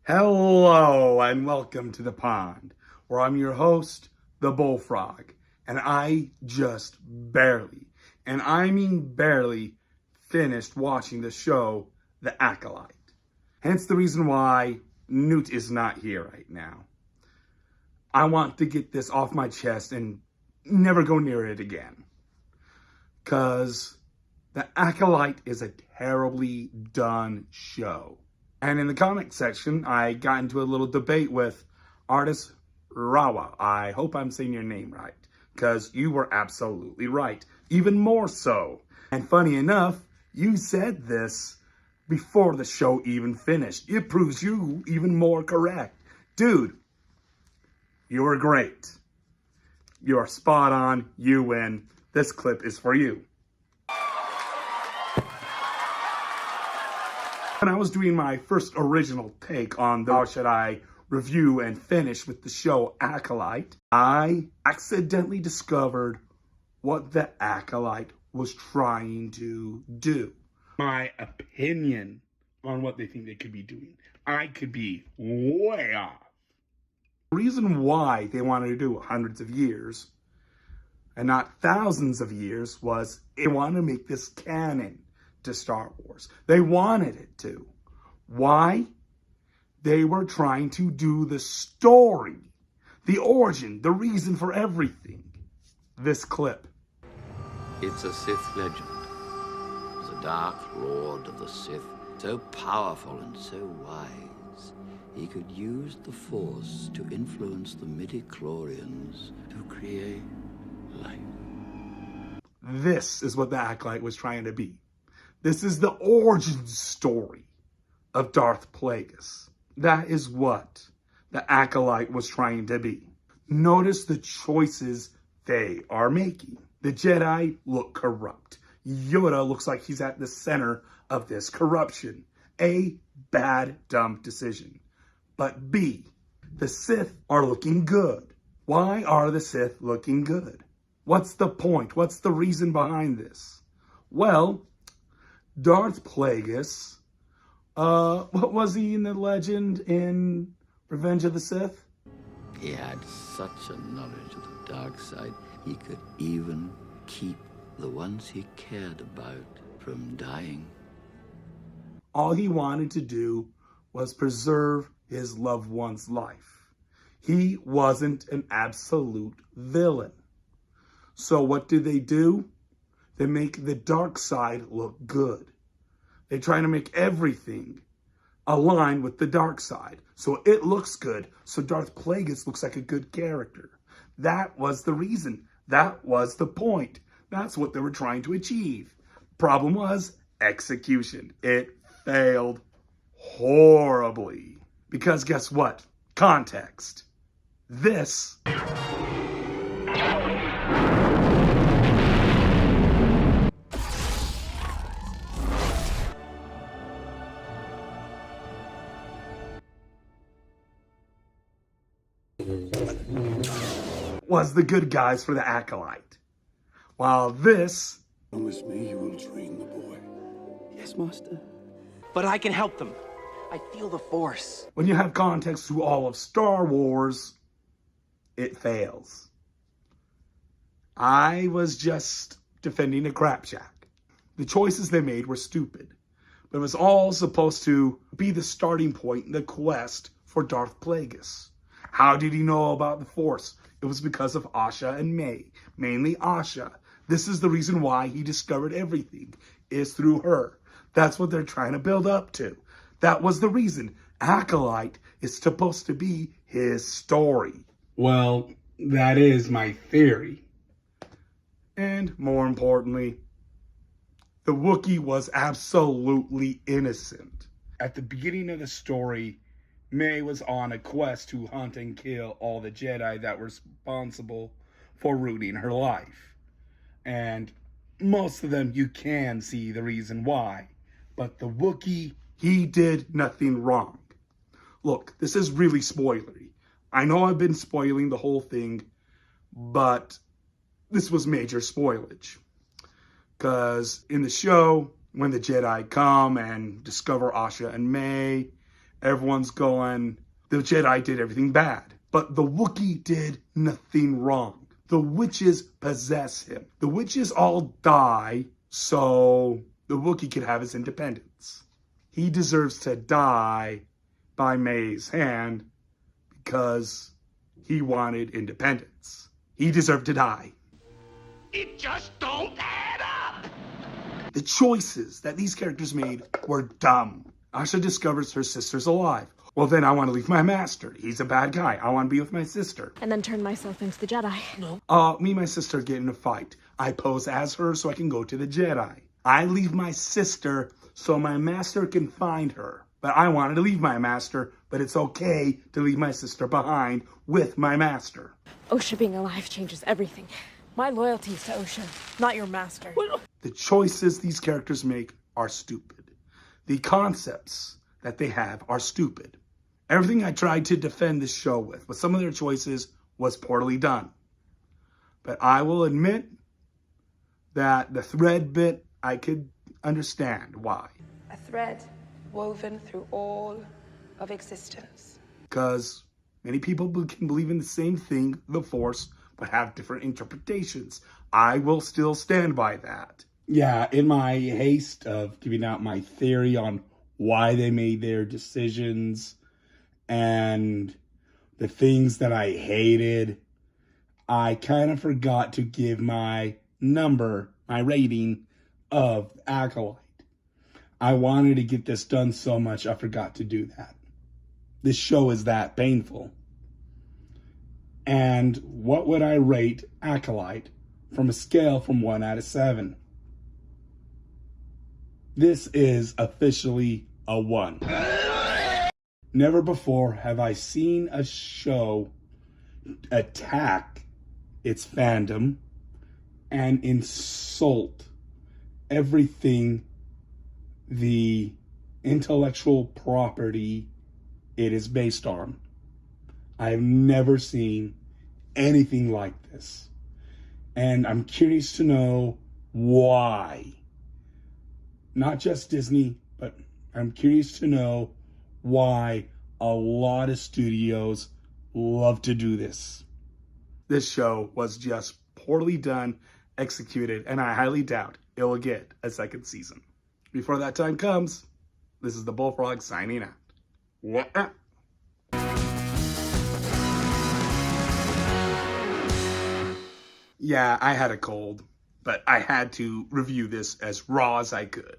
Hello and welcome to the pond, where I'm your host, the Bullfrog, and I just barely, and I mean barely, finished watching the show, The Acolyte. Hence the reason why Newt is not here right now. I want to get this off my chest and never go near it again. Because The Acolyte is a terribly done show. And in the comic section, I got into a little debate with artist Rawa. I hope I'm saying your name right, because you were absolutely right, even more so. And funny enough, you said this before the show even finished. It proves you even more correct. Dude, you were great. You are spot on. You win. This clip is for you. When I was doing my first original take on how should I review and finish with the show Acolyte, I accidentally discovered what the Acolyte was trying to do. My opinion on what they think they could be doing. I could be way off. The reason why they wanted to do hundreds of years and not thousands of years was they wanted to make this canon to Star Wars. They wanted it to. Why? They were trying to do the story, the origin, the reason for everything. This clip. It's a Sith legend. The Dark Lord of the Sith, so powerful and so wise, he could use the Force to influence the midi-chlorians to create life. This is what the Acolyte was trying to be. This is the origin story of Darth Plagueis. That is what the Acolyte was trying to be. Notice the choices they are making. The Jedi look corrupt. Yoda looks like he's at the center of this corruption. A, bad, dumb decision. But B, the Sith are looking good. Why are the Sith looking good? What's the point? What's the reason behind this? Well, Darth Plagueis, what was he in the legend in Revenge of the Sith? He had such a knowledge of the dark side, he could even keep the ones he cared about from dying. All he wanted to do was preserve his loved one's life. He wasn't an absolute villain. So what do? They make the dark side look good. They try to make everything align with the dark side. So it looks good. So Darth Plagueis looks like a good character. That was the reason. That was the point. That's what they were trying to achieve. Problem was execution. It failed horribly. Because guess what? Context. This was the good guys for the Acolyte. While this... Promise me you will train the boy. Yes, Master. But I can help them. I feel the Force. When you have context to all of Star Wars, it fails. I was just defending a crapshack. The choices they made were stupid, but it was all supposed to be the starting point in the quest for Darth Plagueis. How did he know about the Force? It was because of Asha and May, mainly Asha. This is the reason why he discovered everything, is through her. That's what they're trying to build up to. That was the reason. Acolyte is supposed to be his story. Well, that is my theory. And more importantly, the Wookiee was absolutely innocent. At the beginning of the story, May was on a quest to hunt and kill all the Jedi that were responsible for ruining her life. And most of them you can see the reason why. But the Wookiee, he did nothing wrong. Look, this is really spoilery. I know I've been spoiling the whole thing, but this was major spoilage. Because in the show, when the Jedi come and discover Asha and May, everyone's going, the Jedi did everything bad. But the Wookiee did nothing wrong. The witches possess him. The witches all die so the Wookiee could have his independence. He deserves to die by May's hand because he wanted independence. He deserved to die. It just don't add up! The choices that these characters made were dumb. Asha discovers her sister's alive. Well, then I want to leave my master. He's a bad guy. I want to be with my sister. And then turn myself into the Jedi. No. Me and my sister get in a fight. I pose as her so I can go to the Jedi. I leave my sister so my master can find her. But I wanted to leave my master, but it's okay to leave my sister behind with my master. Osha being alive changes everything. My loyalty is to Osha, not your master. The choices these characters make are stupid. The concepts that they have are stupid. Everything I tried to defend this show with some of their choices was poorly done. But I will admit that the thread bit, I could understand why. A thread woven through all of existence. Because many people can believe in the same thing, the Force, but have different interpretations. I will still stand by that. Yeah, in my haste of giving out my theory on why they made their decisions and the things that I hated, I kind of forgot to give my number, my rating of Acolyte. I wanted to get this done so much I forgot to do that. This show is that painful. And what would I rate Acolyte from a scale from 1 out of 7? This is officially a 1. Never before have I seen a show attack its fandom and insult everything the intellectual property it is based on. I have never seen anything like this. And I'm curious to know why. Not just Disney, but I'm curious to know why a lot of studios love to do this. This show was just poorly done, executed, and I highly doubt it will get a second season. Before that time comes, this is the Bullfrog signing out. What? Yeah, I had a cold, but I had to review this as raw as I could.